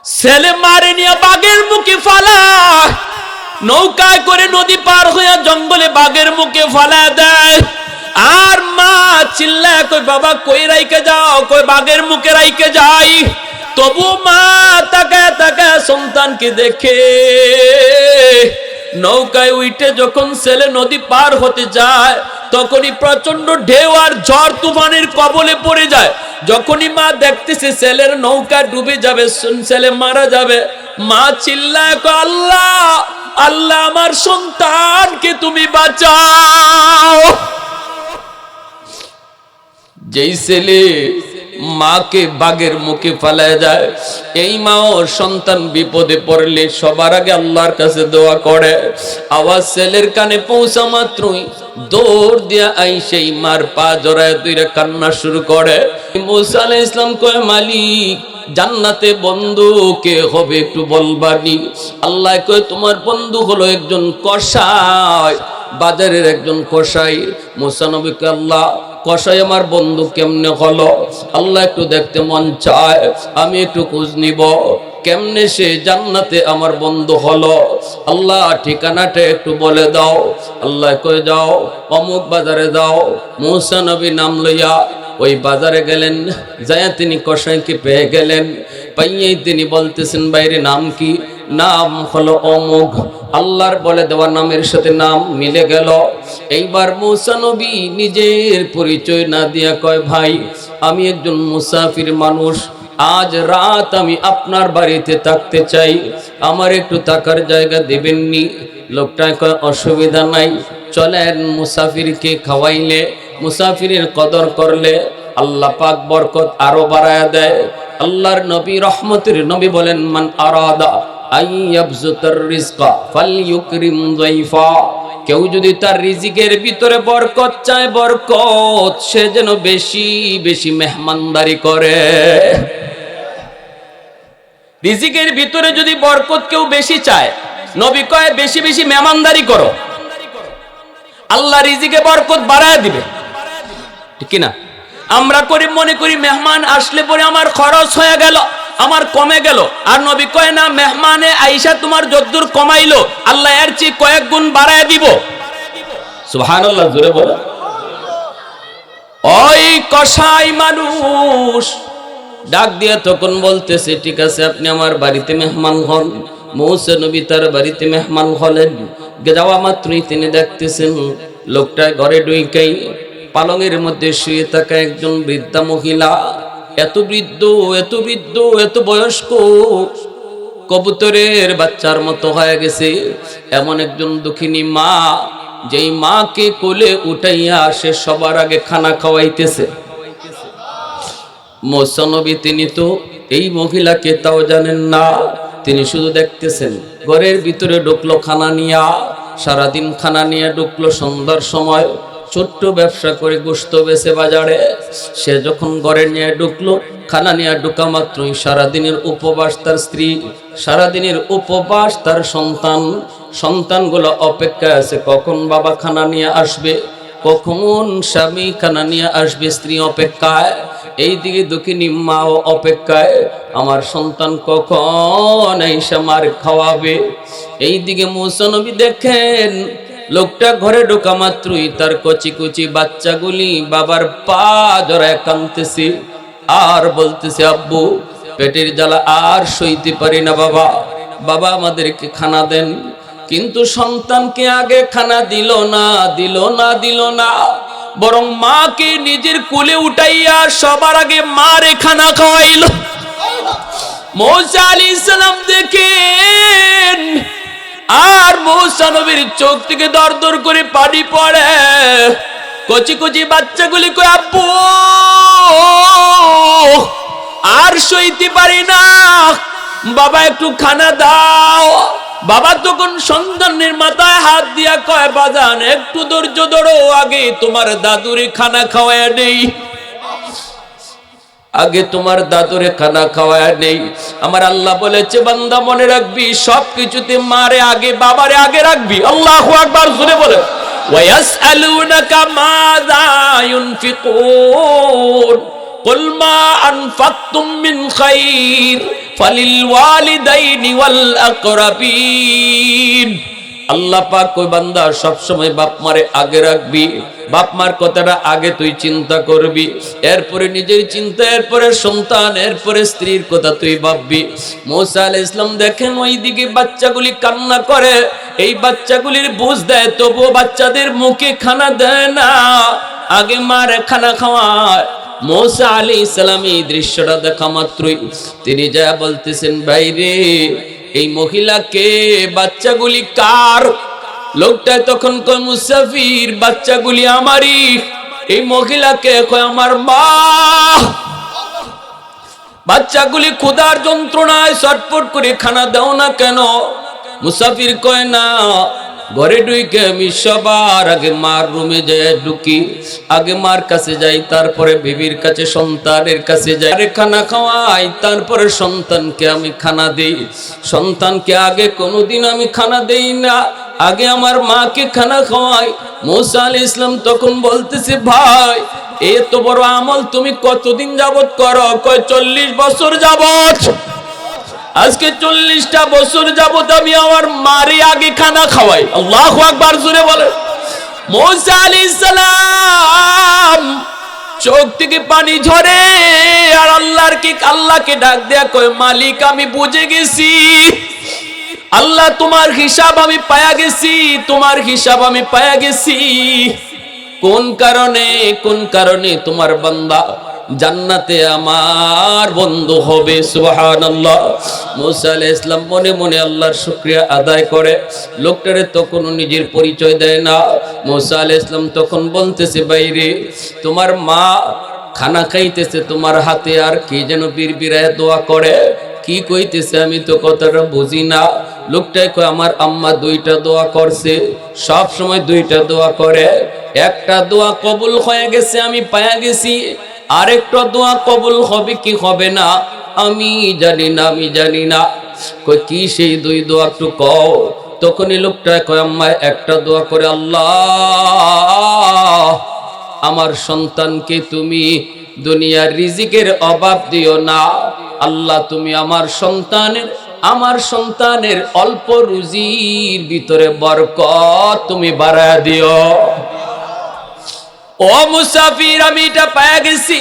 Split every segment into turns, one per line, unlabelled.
ছেলে মারে নিয়ে বাঘের মুখে ফালায়, নৌকায় করে নদী পার হইয়া জঙ্গলে বাঘের মুখে ফালায় দেয়। আর মা চিল্লায় কই বাবা কই রাইকে যাও, কই বাঘের মুখে রাইকে যাই। তবু মা তাকায় তাকায় সন্তানকে দেখে। নৌকায় উঠে যখন ছেলে নদী পার হতে যায়, তখনই প্রচন্ড ঢেউ আর ঝড় তুফানের কবলে পড়ে যায়। যখনই মা দেখতেছে ছেলের নৌকা ডুবে যাবে, ছেলে মারা যাবে, মা চিল্লায় আল্লাহ আল্লাহ আমার সন্তানকে তুমি বাঁচাও। যেই ছেলে মাকে বাঘের মুখে ফেলায় যায়, এই মা ও সন্তান বিপদে পড়লে সবার আগে আল্লাহর কাছে দোয়া করে। আওয়াজ ছেলের কানে পৌঁছা মাত্রই দৌড় দিয়া আই সেই মার পা জড়ায় দুইরা কান্না শুরু করে। মুসা আলাইহিস সালাম কয় মালিক জান্নাতে বন্ধু কে হবে একটু বলবানি। আল্লাহ কয় তোমার বন্ধু হলো একজন কসাই, বাজারের একজন কসাই। মুসা নবীকে আল্লাহ কসাই আমার বন্ধু কেমনে হলো? আল্লাহ একটু দেখতে মন চায়, আমি একটু খোঁজ নিব কেমনে সে জান্নাতে আমার বন্ধু হলো। আল্লাহ ঠিকানাটা একটু বলে দাও। আল্লাহ কয়ে যাও অমুক বাজারে যাও। মুসা নবী নাম লইয়া ওই বাজারে গেলেন, যায়া তিনি কসাইকে পেয়ে গেলেন। পাইয়েই তিনি বলতেছেন বাইরে নাম কি? নাম হলো অমুক। আল্লাহর বলে দেওয়া নামের সাথে নাম মিলে গেল। এইবার মুসা নবী নিজের পরিচয় না দিয়া কয় ভাই আমি একজন মুসাফির মানুষ, আজ রাত আমি আপনার বাড়িতে থাকতে চাই, আমার একটু থাকার জায়গা দেবেননি? লোকটা কয় অসুবিধা নাই, চলেন মুসাফিরকে খাওয়াইলে, মুসাফিরের কদর করলে আল্লাহ পাক বরকত আরো বাড়ায়া দেয়। আল্লাহর নবী রহমতের নবী বলেন মান আরাদা আইয়াবজুতার রিজকা ফালইউকরিম যায়ফা। কেউ যদি তার রিজিকের ভিতরে বরকত চায়, বরকত সে যেন বেশি বেশি মেহমানদারি করে। রিজিকের ভিতরে যদি বরকত কেউ বেশি চায়, নবী কয় বেশি বেশি মেহমানদারি করো, আল্লাহ রিজিকে বরকত বাড়ায় দিবে। ঠিক কি না? আমরা করি মনে করি মেহমান আসলে পরে আমার খরচ হয়ে গেল, আমার কমে গেল। আর নবী কয় না, মেহমানে আইসা তোমার যদ্দুর কমাইলো আল্লাহ এর চেয়ে কয়েক গুণ বাড়ায় দিব। সুবহানাল্লাহ জোরে বলো। ওই কসাই মানুষ ডাক দিয়ে তখন বলতেছে ঠিক আছে আপনি আমার বাড়িতে মেহমান হন। মুসা নবী তার বাড়িতে মেহমান হলেন। যাওয়া মাত্রই তিনি দেখতেছেন লোকটা ঘরে ঢুকেই পালঙের মধ্যে শুয়ে থাকা একজন বৃদ্ধা মহিলা, এত বৃদ্ধ এত বৃদ্ধ এত বয়স্ক, কবুতরের বাচ্চার মতো হয়ে গেছে। এমন একজন দুঃখিনী মা, যেই মাকে কোলে উঠাইয়া সে সবার আগে খানা খাওয়াইতেছে। মুসা নবী তিনি তো এই মহিলাকে তাও জানেন না, তিনি শুধু দেখতেছেন। ঘরের ভিতরে ঢুকলো খানা নিয়া, সারাদিন খানা নিয়ে ঢুকলো। সন্ধ্যার সময় ছোট্ট ব্যবসা করে গোশত বেচে বাজারে, সে যখন ঘরে নিয়ে ঢুকলো, খানা নিয়ে ঢুকা মাত্রই সারাদিনের উপবাস তার স্ত্রী, সারাদিনের উপবাস তার সন্তান, সন্তানগুলো অপেক্ষায় আছে কখন বাবা খানা নিয়ে আসবে, কখন স্বামী খানা নিয়ে আসবে, স্ত্রী অপেক্ষায়। এইদিকে দুঃখিনী মাও অপেক্ষায়, আমার সন্তান কখন এসে মার খাওয়াবে। এইদিকে মুসা নবী দেখেন লোকটা ঘরে ঢোকা মাত্রই তার কচি কচি বাচ্চাগুলি বাবার পা জড়ায় কাঁদতেছে আর বলতেছে আব্বু পেটের জ্বালা আর সইতে পারি না বাবা, বাবা আমাদেরকে খানা দেন। কিন্তু সন্তানকে আগে খানা দিল না, দিল না, দিল না, বরং মাকে নিজের কোলে উঠাইয়া সবার আগে মারে খানা খাওয়াইল। মুসা আলাইহিস সালাম দেখেন আর মুসা নবীর চোখ থেকে দর দর করে পানি পড়ে। কচি কচি বাচ্চাগুলি কই আব্বু আর সইতে পারি না, বাবা একটু খানা দাও। বাবা তখন সন্তানের মাথায় হাত দিয়া কয় বাজান একটু ধৈর্য ধরো, আগে তোমার দাদুরে খানা খাওয়ায় নেই, আগে তোমার দাদুরে খানা খাওয়ায় নেই। আমার আল্লাহ বলেছে বান্দা মনে রাখবি সবকিছুতে মারে আগে বাবারে আগে রাখবি। আল্লাহু আকবার জোরে বলে। ওয়ায়াসআলুনাকা মাযা ইউনফিকুন কুল মা আনফাকতুম মিন খায়র ফালিল ওয়ালিদাইনি ওয়াল আকরাবিন। আল্লাহ পাক কই বান্দা সব সময় বাপ মারে আগে রাখবি, বাপ মার কথাটা আগে তুই চিন্তা করবি, এরপরে নিজের চিন্তা, এরপরে সন্তান, এরপরে স্ত্রীর কথা তুই ভাববি। মুসা আলাইহিস সালাম দেখেন ওইদিকে বাচ্চাগুলি কান্না করে, এই বাচ্চাগুলির বুঝ দেয়, তবুও বাচ্চাদের মুখে খানা দেয় না, আগে মারে খানা খাওয়ায়। মুসা আলাইহিস সালাম এই দৃশ্যটা দেখা মাত্রই তিনি যা বলতেছেন, ভাইরে এই মহিলাকে, বাচ্চাগুলি কার? লোকটা তখন কয়, মুসাফির, বাচ্চাগুলি আমারই। এই মহিলাকে কয়, আমার মা। বাচ্চাগুলি ক্ষুধার যন্ত্রণায় ছটফট করে খানা দাও না কেন? মুসাফির কয়, না, ঘরে ঢুকে আমি সবার আগে মার রুমে যাই, ঢুকি, আগে মার কাছে যাই, তারপরে বিবির কাছে, সন্তানের কাছে যাই, আরে খানা খাওয়াই, তারপরে সন্তানকে আমি খানা দেই। সন্তানকে আগে কোনোদিন আমি খানা দেই না, আগে আমার মাকে খানা খাওয়াই। মুসা আলাইহিস সালাম তখন বলতেছে, ভাই এত বড় আমল তুমি কতদিন যাবত করো? কয় 40 বছর যাবত। আজকে 40টা বছর যাবত আমি আমার মারে আগে খানা খাওয়াই। আল্লাহু আকবার, জোরে বলে। মুসা আলাইহিস সালাম চোখ থেকে পানি ঝরে, আর আল্লাহকে ডাক দেয়া কয়, মালিক আমি বুঝে গেছি, আল্লাহ তোমার হিসাব আমি পায়া গেছি, তোমার হিসাব আমি পায়া গেছি। কোন কারণে তোমার বান্দা জান্নাতে আমার বন্ধু হবে। সুবহানাল্লাহ। মুসা আলাইহিস সালাম মনে মনে আল্লাহর শুকরিয়া আদায় করে। লোকটারে তখন নিজের পরিচয় দেয় না। মুসা আলাইহিস সালাম তখন বলতেছে, বাইরে তোমার মা খানা খাইতেছে তোমার হাতে, আর কে যেন বিড়বিড়ায় দোয়া করে, কি কইতেছে আমি তো কথাটা বুঝি না। লোকটাই কয়, আমার আম্মা 2টা দোয়া করছে, সব সময় 2টা দোয়া করে, একটা দোয়া কবুল হয়ে গেছে আমি পায়া গেছি, আরেকটা দোয়া কবুল হবে কি হবে না আমি জানি না। কই কি সেই 2 দোয়া একটু কও। তখনই লোকটা কয়, আম্মা একটা দোয়া করে, আল্লাহ আমার সন্তানকে তুমি দুনিয়ার রিজিকের অভাব দিও না, আল্লাহ তুমি আমার সন্তানের অল্প রুজির ভিতরে বরকত তুমি বাড়ায় দিও। ও মুসাফির, আমি এটা পেয়ে গেছি,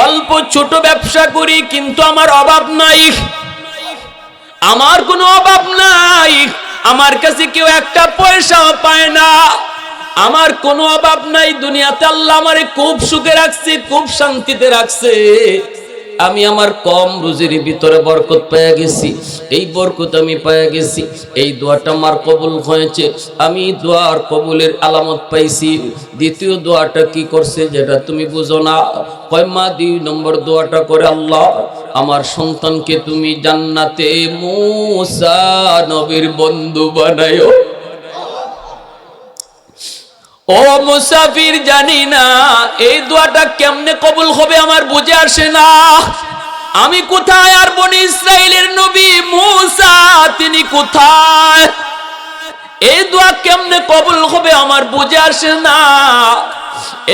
অল্প ছোট ব্যবসা করি কিন্তু আমার অভাব নাই, আমার কোনো অভাব নাই, আমার কাছে কেউ একটা পয়সাও পায় না, আমার কোনো অভাব নাই। দুনিয়াতে আল্লাহ আমারে খুব সুখে রাখছে, খুব শান্তিতে রাখছে, আমি আমার কম রুজির ভিতরে বরকত পেয়ে গেছি, এই বরকত আমি পেয়ে গেছি, এই দোয়াটা আমার কবুল হয়েছে, আমি দোয়ার কবুলের আলামত পাইছি। দ্বিতীয় দোয়াটা কি করছে যেটা তুমি বুঝো না? কয় মা 2 নম্বর দোয়াটা করে, আল্লাহ আমার সন্তানকে তুমি জান্নাতে মুসা নবীর বন্ধু বানায়ো। ও মুসাফির, জানি না এই দোয়াটা কেমনে কবুল হবে, আমার বুঝে আসে না। আমি কোথায়, আর বনি ইসরাইলের নবী মুসা তিনি কোথায়? এই দোয়া কেমনে কবুল হবে আমার বুঝে আসে না।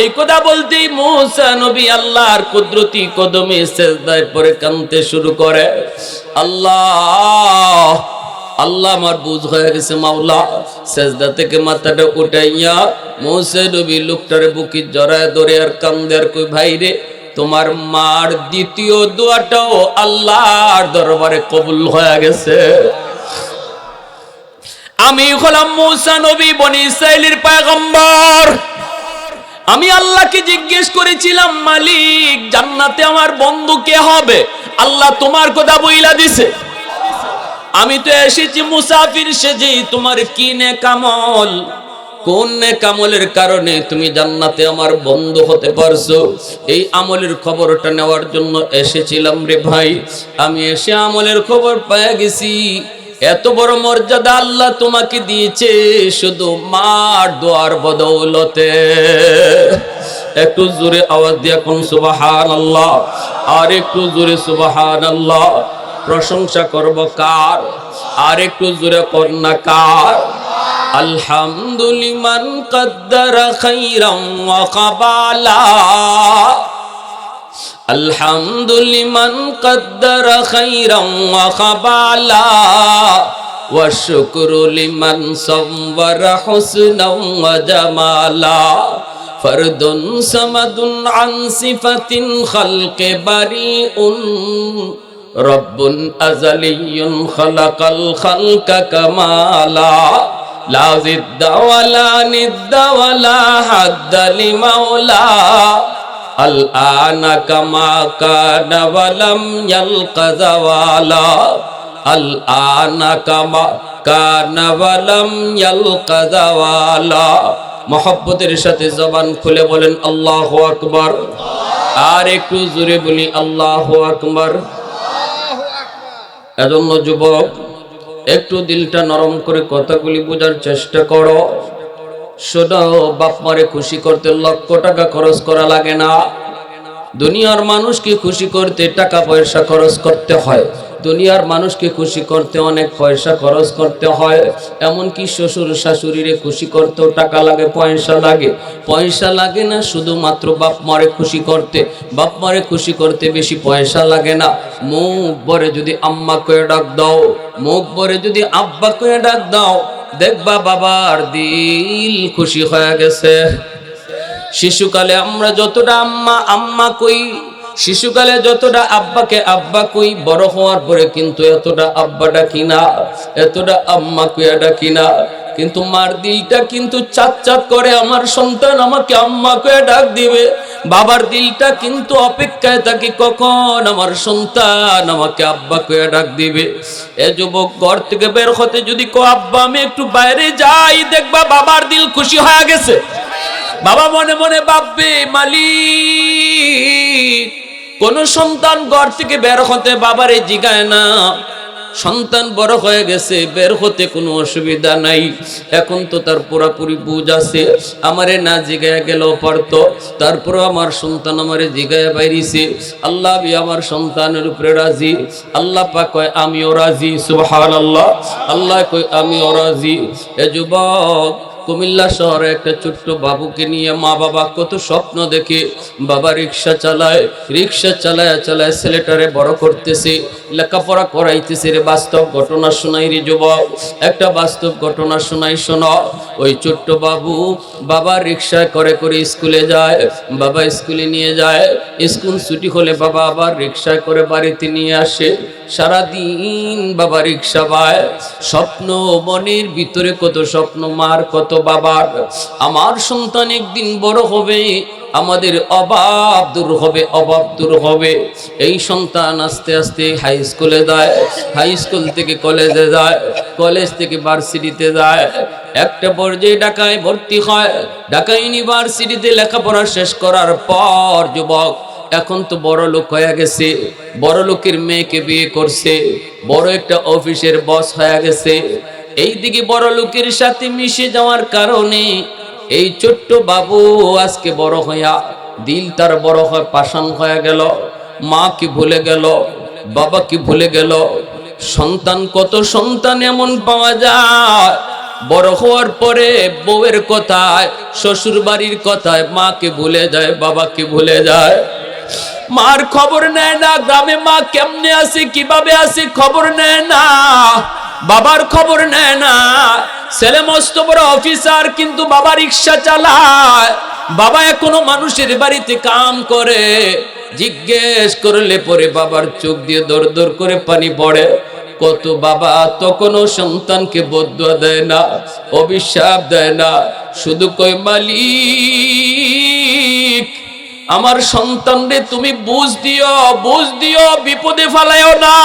এই কথা বলতেই মুসা নবী আল্লাহর কুদরতি কদমে সিজদায় পড়ে কাঁদতে শুরু করে। আল্লাহ আমার বুঝ হয়ে গেছে মাওলা। সিজদা থেকে মাথাটা উঠাইয়া মুসা নবী লোকটারে বুকে জড়ায় ধরে আর কান্দে, আর কই, ভাই রে তোমার মার দ্বিতীয় দোয়াটাও আল্লাহর দরবারে কবুল হয়ে গেছে। আমি হলাম মুসা নবী, বনি ইসরাইলের পয়গম্বর। আমি আল্লাহকে জিজ্ঞেস করেছিলাম, মালিক জান্নাতে আমার বন্ধু কে হবে? আল্লাহ তোমার কথা বইলা দিছে। আমি তো এসেছি মুসাফির সেজে, তোমার কি নেক আমল, কোন নেক আমলের কারণে তুমি জান্নাতে আমার বন্ধু হতে পারছো, এই আমলের খবরটা নেওয়ার জন্য এসেছিলাম রে ভাই। আমি এসে আমলের খবর পেয়ে গেছি। এত বড় মর্যাদা আল্লাহ তোমাকে দিয়েছে শুধু মার দোয়ার বদৌলতে। একটু জোরে আওয়াজ দিয়ে কোন সুবহানাল্লাহ, আর একটু জোরে সুবহানাল্লাহ। প্রশংসা করব কার? আর একটু জোরে কন্যা কার? আলহামদুলিমান কদ্দারা খাইরাম ওয়া কাবালা, আলহামদুলিমান কদ্দারা খাইরাম ওয়া খাবালা ওয়া শুকরু লিমান সাওয়ারা হুসনাম ওয়া জামালা ফরদুন সামাদুন আন সিফাতিন খালকে বারিউন রব্বুন আযালিয়্যুন খালাকাল খালকা কামালা লা জিদ্দা ওয়ালা নিদ্দা ওয়ালা হাদ্দা লিমাওলা আল আনা কামা কানা ওয়ালাম ইয়ালকা যাওয়ালা আল আনা কামা কানা ওয়ালাম ইয়ালকা যাওয়ালা। মহব্বতের সাথে জবান খুলে বলেন আল্লাহু আকবার। আর একটু জোরে বলি আল্লাহু আকবার। এজন্য যুবক, একটু দিলটা নরম করে কথাগুলি বোঝার চেষ্টা করো। শোনো, বাপ মারে খুশি করতে লক্ষ টাকা খরচ করা লাগে না। দুনিয়ার মানুষকে খুশি করতে টাকা পয়সা খরচ করতে হয়, দুনিয়ার মানুষকে খুশি করতে অনেক পয়সা খরচ করতে হয়। এমনকি শ্বশুর শাশুড়িরে খুশি করতেও টাকা লাগে, পয়সা লাগে। পয়সা লাগে না শুধুমাত্র বাপ মারে খুশি করতে, বাপ মারে খুশি করতে বেশি পয়সা লাগে না। মুখ ভরে যদি আম্মা কয়ে ডাক দাও, মুখ ভরে যদি আব্বা কয়ে ডাক দাও, দেখবা বাবার দিল খুশি হয়ে গেছে। শিশুকালে আমরা যতটা আম্মা আম্মা কই, শিশুকালে যতটা আব্বাকে আব্বা কই, বড় হওয়ার পরে কিন্তু এতটা আব্বা ডাকি না, এতটা আম্মা কইয়া ডাকি না। কিন্তু মার দিলটা কিন্তু চাঁদ চাঁদ করে, আমার সন্তান আমাকে আম্মা কইয়া ডাক দিবে। বাবার দিলটা কিন্তু অপেক্ষায় থাকে, কখন আমার সন্তান আমাকে আব্বা কইয়া ডাক দিবে। এ যুবক, ঘর থেকে বের হতে যদি কো আব্বা আমি একটু বাইরে যাই, দেখবা বাবার দিল খুশি হয়ে গেছে। বাবা মনে মনে ভাববে মালিক। কোন সন্তান ঘর থেকে বের হতে বাবারে জিগায় না, সন্তান বড় হয়ে গেছে, বের হতে কোনো অসুবিধা নাই। এখন তো তার পুরাপুরি বুঝ আছে, আমারে না জিগায় গেলেও পারতো, তারপরও আমার সন্তান আমারে জিগায় বাইরিছে। আল্লাহ আমার সন্তানের উপরে রাজি। আল্লাহ পাক কয় আমিও রাজি, সুবহানাল্লাহ। আল্লাহ কয় আমিও রাজি। এ যুবক, কুমিল্লা শহরে একটা ছোট্ট বাবুকে নিয়ে মা বাবা কত স্বপ্ন দেখে। বাবা রিক্সা চালায়, রিক্সা চালায় চালায় ছেলেটারে বড় করতেছে, লেখাপড়া করাইতেছে। রে বাস্তব ঘটনা শোনাই রে যুবক, একটা বাস্তব ঘটনা শোনাই। শোনো, ওই ছোট্ট বাবু বাবা রিক্সায় করে করে স্কুলে যায়, বাবা স্কুলে নিয়ে যায়। স্কুল ছুটি হলে বাবা আবার রিক্সায় করে বাড়িতে নিয়ে আসে। সারাদিন বাবা রিক্সা বায়। স্বপ্ন মনের ভিতরে, কত স্বপ্ন মার, কত বাবার। আমার সন্তান একদিন বড় হবে, আমাদের অভাব দূর হবে, অভাব দূর হবে। এই সন্তান আস্তে আস্তে হাই স্কুলে যায়, হাই স্কুল থেকে কলেজে যায়, কলেজ থেকে ভার্সিটিতে যায়। একটা পর্যায়ে ঢাকায় ভর্তি হয়। ঢাকা ইউনিভার্সিটিতে লেখাপড়া শেষ করার পর যুবক এখন তো বড় লোক হয়ে গেছে, বড় লোকের মেয়েকে বিয়ে করছে, বড় একটা অফিসের বস হয়ে গেছে। এইদিকে বড় লোকের সাথে মিশে যাওয়ার কারণে এই ছোট্ট বাবু আজকে বড় হইয়া দিল তার বড় হয় পাষাণ হয়ে গেল। মা কি ভুলে গেল, বাবা কি ভুলে গেল। সন্তান, কত সন্তান এমন পাওয়া যায় বড় হওয়ার পরে বউয়ের কথায়, শ্বশুর বাড়ির কথায় মাকে ভুলে যায়, বাবাকে ভুলে যায়। মার খবর নেয় না, গ্রামে মা কেমনে আছে, কিভাবে আছে খবর নেয় না, বাবার খবর নেয় না। ছেলে মস্ত বড় অফিসার, কিন্তু বাবা রিক্সা চালায়, বাবা এখনো মানুষের বাড়িতে কাম করে। জিজ্ঞেস করলে পরে বাবার চোখ দিয়ে দর দর করে পানি পড়ে। কত বাবা তখনও সন্তানকে বদুয়া দেয় না, অভিশাপ দেয় না, শুধু কয় মালিক আমার সন্তানরে তুমি বুঝ দিও, বুঝ দিও, বিপদে ফেলায়ও না।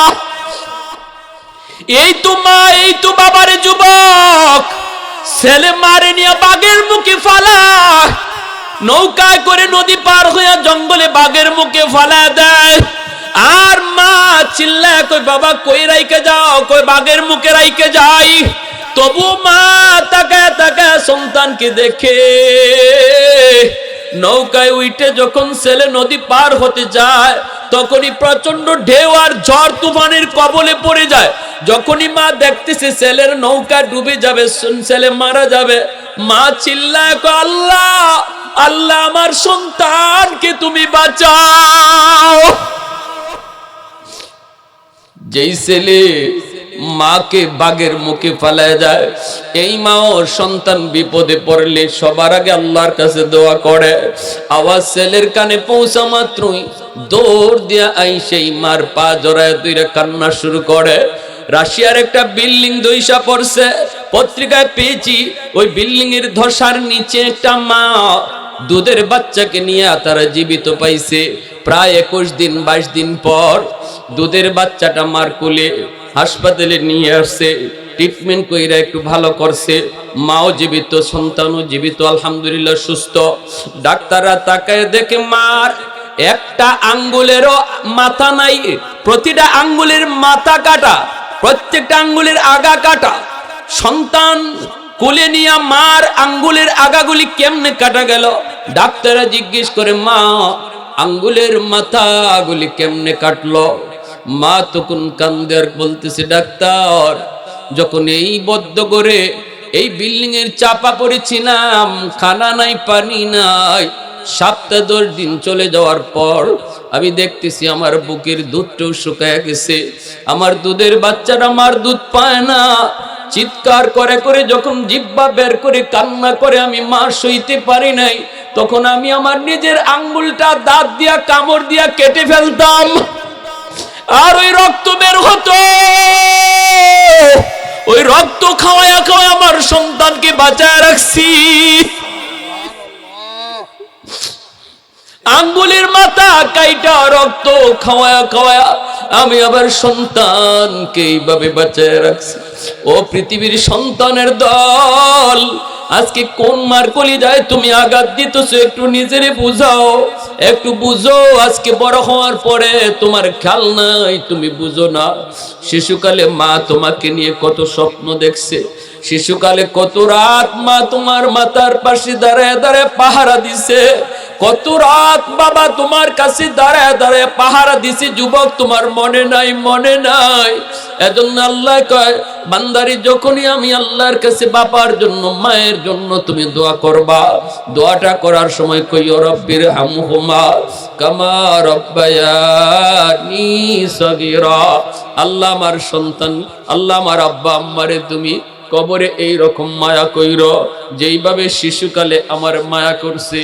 এই তো মা, এই তো বাবারে যুবক ছেলে মারে নিয়ে বাঘের মুখে ফালায়, নৌকায় করে নদী পার হইয়া জঙ্গলে বাঘের মুখে ফালা দেয়। আর মা চিল্লায় কই বাবা কই রাইকে যাও, কই বাঘের মুখে রাইকে যাই। তবু মা তাকায় তাকায় সন্তানকে দেখে। নৌকায় উঠে যখন ছেলে নদী পার হতে যায়, তখনই প্রচন্ড ঢেউ আর ঝড় তুফানের কবলে পড়ে যায়। যখনই মা দেখতেছে ছেলের নৌকা ডুবে যাবে, ছেলে মারা যাবে, মা চিল্লায় কয় আল্লাহ আল্লাহ আমার সন্তানকে তুমি বাঁচাও। যেই ছেলে মাকে বাগের মুখে ফেলায় যায়, এই মাও সন্তান বিপদে পড়লে সবার আগে আল্লাহর কাছে দোয়া করে। আওয়াজ ছেলের কানে পৌঁছা মাত্রই দৌড় দিয়া আই সেই মার পা জড়ায় দুইরা কান্না শুরু করে। রাশিয়ার একটা বিল্ডিং ধইসা পড়ছে, পত্রিকায় পেয়েছি। ওই বিল্ডিং এর ধসার নিচে একটা মা দুধের বাচ্চাকে নিয়ে তারা জীবিত পাইছে। প্রায় 21 দিন 22 দিন পর দুধের বাচ্চাটা মার কোলে হাসপাতালে নিয়ে আসছে, ট্রিটমেন্ট কইরা একটু ভালো করছে। মাও জীবিত, সন্তানও জীবিত, আলহামদুলিল্লাহ সুস্থ। ডাক্তাররা তাকায় দেখে মার একটা আঙ্গুলেরও মাথা নাই, প্রতিটা আঙ্গুলের মাথা কাটা, প্রত্যেকটা আঙ্গুলের আগা কাটা। সন্তান কোলে নিয়ে মার আঙ্গুলের আগাগুলি কেমনে কাটা গেল? ডাক্তাররা জিজ্ঞেস করে, মা আঙ্গুলের মাথাগুলি কেমনে কাটলো? মা তখন কান্দে আর বলতেছে, ডাক্তার যখন এই বদ্ধ করে এই বিল্ডিং এর চাপা পড়েছিলাম, খানা নাই পানি নাই, 7-10 দিন চলে যাওয়ার পর আমি দেখতেছি আমার বুকের দুধটাও শুকায় গেছে। আমার দুধের বাচ্চারা আমার দুধ পায় না, চিৎকার করে করে যখন জিহ্বা বের করে কান্না করে আমি মা সইতে পারি নাই, তখন আমি আমার নিজের আঙ্গুলটা দাঁত দিয়া কামড় দিয়া কেটে ফেলতাম, আর ওই রক্ত বের হতো। ওই রক্ত খাওয়ায়া খাওয়ায়া আমার সন্তানকে বাঁচায় রাখছি। আঙ্গুলের মাথা কাইটা রক্ত খাওয়ায়া খাওয়ায়া আমি আবার সন্তানকে এইভাবে বাঁচায় রাখছি। ও পৃথিবীর সন্তানের দল, আজকে কোন মার কলিজায় তুমি আঘাত দিতেছো? একটু নিজেরে বুঝাও, একটু বুঝো। আজকে বড় হওয়ার পরে তোমার খেয়াল নাই, তুমি বুঝো না। শিশুকালে মা তোমাকে নিয়ে কত স্বপ্ন দেখছে, শিশুকালে কত রাত মা তোমার মাথার পাশে দাঁড়ায় দাঁড়ায় পাহারা দিছে, কত রাত বাবা তোমার কাছে দাঁড়ায় দাঁড়ায় পাহারা দিছে। যুবক, তোমার মনে নাই? মনে নাই? এজন্য আল্লাহ কয়, বান্দারি যখনই আমি আল্লাহর কাছে বাবার জন্য মায়ের জন্য তুমি দোয়া করবা, দোয়াটা করার সময় কইও রব্বির হামহুমা কামা রব্বায়ানি সগীরা। আল্লাহ আমার সন্তান, আল্লাহ আমার আব্বা আম্মারে তুমি কবরে এই রকম মায়া কইর যেইভাবে শিশুকালে আমার মায়া করছে।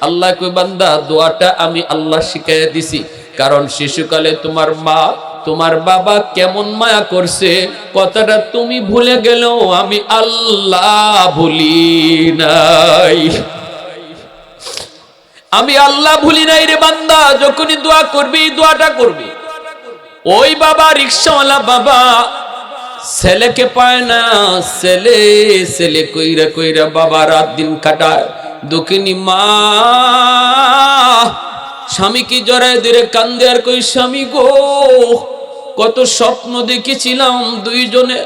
আল্লাহ কই, বান্দা দোয়াটা আমি আল্লাহ শিখাইয়া দিছি, কারণ শিশুকালে তোমার মা তোমার বাবা কেমন মায়া করছে কথাটা তুমি ভুলে গেলেও আমি আল্লাহ ভুলি নাই। আমি আল্লাহ ভুলি নাই রে বান্দা। যখনই দোয়া করবি, দোয়াটা করবি। ওই বাবা রিকশাওয়ালা বাবা ছেলেকে পায় না, ছেলে ছেলে কইরা কইরা বাবা রাত দিন কাটায়। দুঃখিনী মা স্বামীকে জড়ায় ধরে কান্দে আর কই, স্বামী গো কত স্বপ্ন দেখেছিলাম দুইজনে,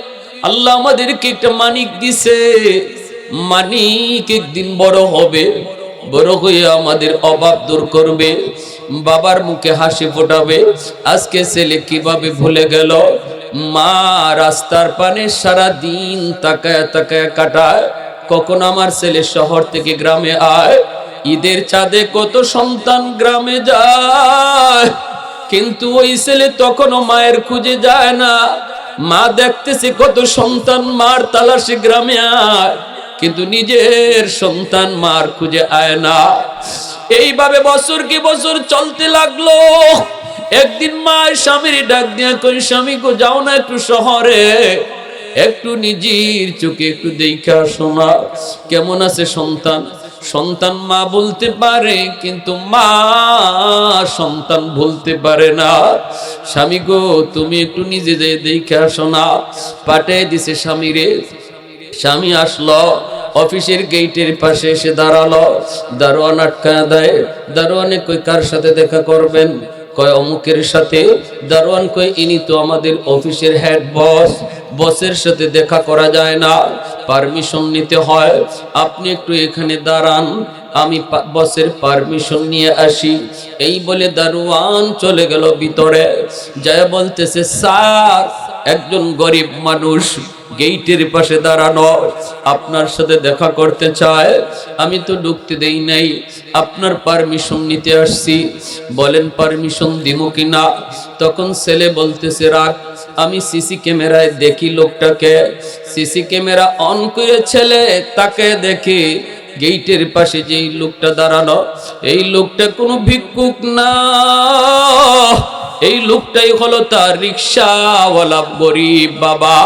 আল্লাহ আমাদেরকে একটা মানিক দিছে, মানিক একদিন বড় হবে, বড় হয়ে আমাদের অভাব দূর করবে, বাবার মুখে হাসি ফোটাবে। আজকে ছেলে কিভাবে ভুলে গেল? মা রাস্তার পানে সারা দিন তাকায় তাকায় কাটায়, কখন আমার ছেলে শহর থেকে গ্রামে আয়। ঈদের চাঁদে কত সন্তান গ্রামে যায়, কিন্তু ওই ছেলে তখনও মায়ের খুঁজে যায় না। মা দেখতেছে কত সন্তান মার তালাশে গ্রামে আয়, কিন্তু নিজের সন্তান মার খুঁজে আয় না। এইভাবে বছর কি বছর চলতে লাগলো। একদিন মা স্বামীর ডাক দিয়া কই, স্বামী গো যাও না একটু শহরে, একটু নিজের চোখে একটু দেখা শোনা কেমন আছে সন্তান। সন্তান মা বলতে পারে, কিন্তু মা সন্তান বলতে পারে না। স্বামী গো তুমি একটু নিজে যাই দেখা শোনা। পাঠিয়ে দিছে স্বামীরে। স্বামী আসলো, অফিসের গেটের পাশে এসে দাঁড়ালো। দারোয়ান আটকায় দেয়। দারোয়ানে কই, কার সাথে দেখা করবেন? কয় অমুকের সাথে। দারোয়ান কই, ইনি তো আমাদের অফিসের হেড বস, বসের সাথে দেখা করা যায় না, পারমিশন নিতে হয়। আপনি একটু এখানে দাঁড়ান, আমি বসের পারমিশন নিয়ে আসি। এই বলে দারোয়ান চলে গেল ভিতরে। যায় বলতেছে, স্যার একজন গরিব মানুষ গেইটের পাশে দাঁড়ানো, আপনার সাথে দেখা করতে চায়। আমি তো ঢুকতে দেই নাই, আপনার পারমিশন নিতে আসছি, বলেন পারমিশন দিব কিনা। তখন ছেলে বলতেছে রাখ, আমি সিসি ক্যামেরায় দেখি লোকটাকে। সিসি ক্যামেরা অন করে ছেলে তাকে দেখি গেইটের পাশে যেই লোকটা দাঁড়ানো, এই লোকটা কোনো ভিক্ষুক না, এই লোকটাই হলো তার রিক্সাওয়ালা গরিব বাবা।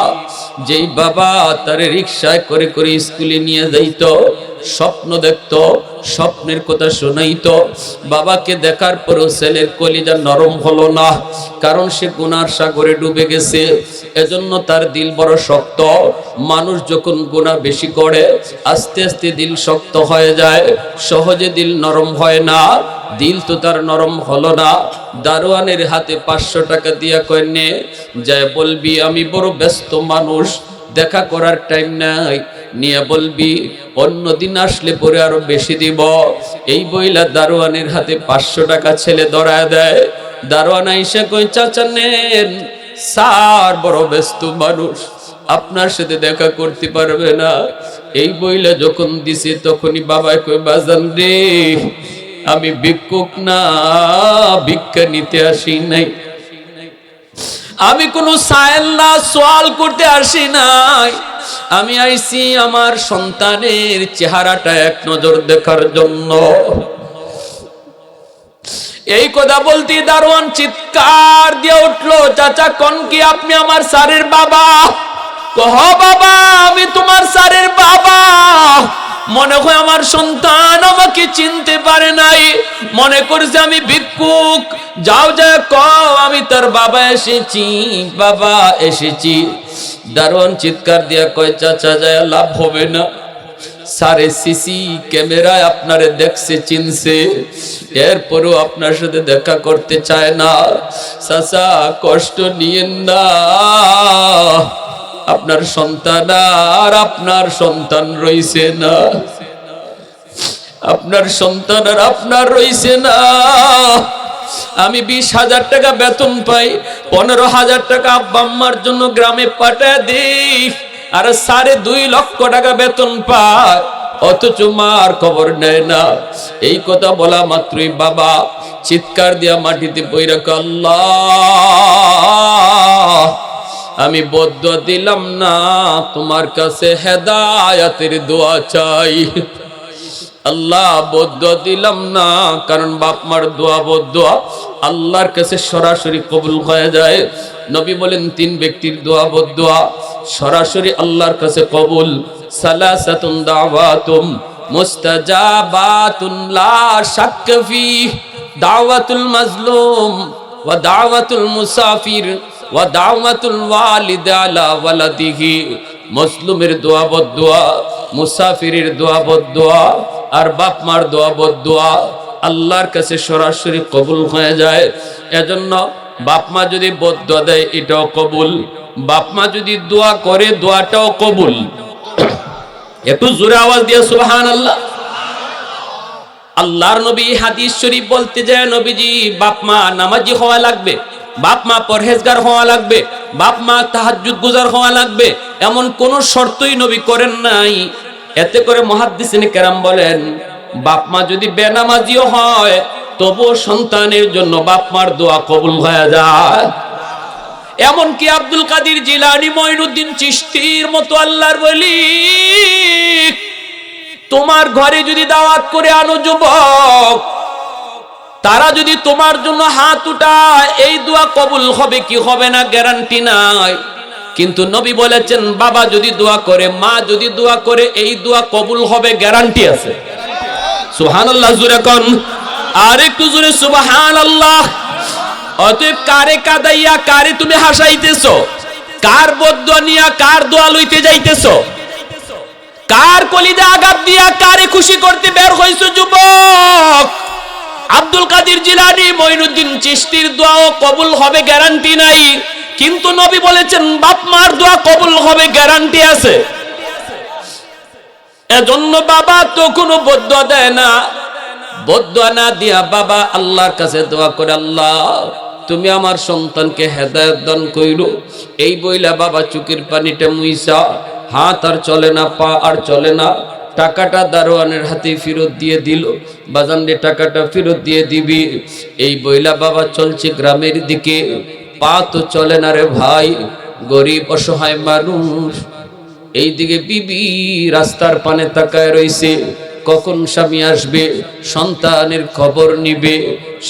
যেই বাবা তার রিক্সায় করে করে স্কুলে নিয়ে যাইতো, স্বপ্ন দেখতো, স্বপ্নের কথা শোনাইতো। বাবাকে দেখার পরও ছেলের কলিজা নরম হলো না, কারণ সে গুনার সাগরে ডুবে গেছে। এজন্য তার দিল বড় শক্ত। মানুষ যখন গুনাহ বেশি করে আস্তে আস্তে দিল শক্ত হয়ে যায়, সহজে দিল নরম হয় না। দিল তো তার নরম হলো না। দারোয়ানের হাতে 500 টাকা দিয়া কয় নে, যায় বলবি আমি বড় ব্যস্ত মানুষ, দেখা করার টাইম নাই, নিয়ে বলবি অন্যদিন আসলে পরে আরো বেশি দিব। এই বইলা দারোয়ানের হাতে 500 টাকা ছেলে ধরায় দেয়। দারোয়ান আইসা কই চাচা নেন, স্যার বড় ব্যস্ত মানুষ, আপনার সাথে দেখা করতে পারবে না। এই বইলা যখন দিছে তখনই বাবাই কই বাজান রে, আমি ভিক্ষুক না, ভিক্ষা নিতে আসি নাই, আমি কোনো সায়েল না, সওয়াল করতে আসি নাই, আমি আইছি আমার সন্তানের চেহারাটা এক নজর দেখার জন্য। এই কথা বলতে দারোয়ান চিৎকার দিয়ে উঠলো, চাচা কোন কি আপনি আমার স্যারের বাবা? কহ বাবা আমি তোমার স্যারের বাবা। মনে হয় আমার সন্তান আমাকে চিনতে পারে নাই, মনে করছে আমি ভিক্ষুক। যাও যায় কও আমি তার বাবা এসেছি, বাবা এসেছি। দারোয়ান চিৎকার দিয়া কয় চাচা যায় লাভ হবে না, সারে সিসি ক্যামেরায় আপনারে দেখছে, চিনছে, এরপরও আপনার সাথে দেখা করতে চায় না। চাচা কষ্ট নিয়েন না, আপনার সন্তান আর আপনার সন্তান রইছে না, আপনার সন্তান আর আপনার রইছে না। আমি 20,000 টাকা বেতন পাই, 15,000 টাকা আব্বা আম্মার জন্য গ্রামে পাঠায় দিই, আর 2.5 লক্ষ টাকা বেতন পায়, অথচ মার খবর নেয় না। এই কথা বলা মাত্রই বাবা চিৎকার দিয়া মাটিতে পইরা কয় আল্লাহ আমি বদদুয়া দিলাম না, তোমার কাছে হেদায়েতের দোয়া চাই। আল্লাহ বদদুয়া দিলাম না, কারণ বাপ মার দোয়া বদদুয়া আল্লাহর কাছে সরাসরি কবুল হয়ে যায়। নবী বলেন 3 ব্যক্তির দোয়া বদদুয়া সরাসরি আল্লাহর কাছে কবুল। সালাসাতুন দাওয়াতুম মুস্তাজাবাতুন লা শাক্ক ফি, দাওয়াতুল মাজলুম ওয়া দাওয়াতুল মুসাফির ওয়া দাওয়াতুল ওয়ালিদ আলা ওয়ালাদিহি। মুসলিমের দোয়া বদদুয়া, মুসাফিরের দোয়া বদদুয়া, আর বাপ মার দোয়া বদদুয়া আল্লাহর কাছে সরাসরি কবুল হয়ে যায়। এজন্য বাপ মা যদি বদদুয়া দেয় এটাও কবুল, বাপ মা যদি দোয়া করে দোয়াটাও কবুল। একটু জোরে আওয়াজ দিয়ে সুবহানাল্লাহ। আল্লাহর নবী হাদিস শরীফ বলতে যায় নবীজি বাপ মা নামাজি হওয়া লাগবে, বাপ মা পরহেজগার হওয়া লাগবে, বাপ মা তাহাজ্জুদ গুজার হওয়া লাগবে, এমন কোন শর্তই নবী করেন নাই। এতে করে মুহাদ্দিসিনে কেরাম বলেন বাপ মা যদি বেনামাজিও হয় তবুও সন্তানের জন্য বাপ মার দোয়া কবুল হয়ে যায়। এমনকি আব্দুল কাদের জিলানী, মঈনুদ্দিন চিশতির মতো আল্লাহর ওলি, তোমার ঘরে যদি দাওয়াত করে আনো যুবক, তারা যদি তোমার জন্য হাত উঠায় এই দোয়া কবুল হবে কি হবে না গ্যারান্টি নাই। কিন্তু নবী বলেছেন বাবা যদি দোয়া করে, মা যদি দোয়া করে, এই দোয়া কবুল হবে গ্যারান্টি আছে। সুবহানাল্লাহ জোরে কোন, আর একটু জোরে সুবহানাল্লাহ। অতএব কারে কাদাইয়া কারে তুমি হাসাইতেছো, কার বদদুয়া নিয়া কার দোয়া লইতে যাইতেছো, কার কলিজা আঘাত দিয়া কারে খুশি করতে বের হইছো যুবক? আব্দুল কাদের জিলানী, মঈনুদ্দিন চিশতির দোয়াও কবুল হবে গ্যারান্টি নাই, কিন্তু নবী বলেছেন বাপ মার দোয়া কবুল হবে গ্যারান্টি আছে। এজন্য বাবা তো কোনো বদদুয়া দেয় না, বদদুয়া না দিয়া বাবা আল্লাহর কাছে দোয়া করে আল্লাহ তুমি আমার সন্তানকে হেদায়েত দান কইরো। এই বইলা বাবা চোখের পানিটা মুইসা, হাত আর চলে না, পা আর চলে না, টাকাটা দারোয়ানের হাতে ফেরত দিয়ে দিল। বাজান রে, টাকাটা ফেরত দিয়ে দিবি। এই বইলা বাবা চলছে গ্রামের দিকে, পা তো চলে না রে ভাই, গরিব অসহায় মানুষ। এইদিকে বিবি রাস্তার পানে তাকায় রইছে, কখন স্বামী আসবে, সন্তানের খবর নিবে,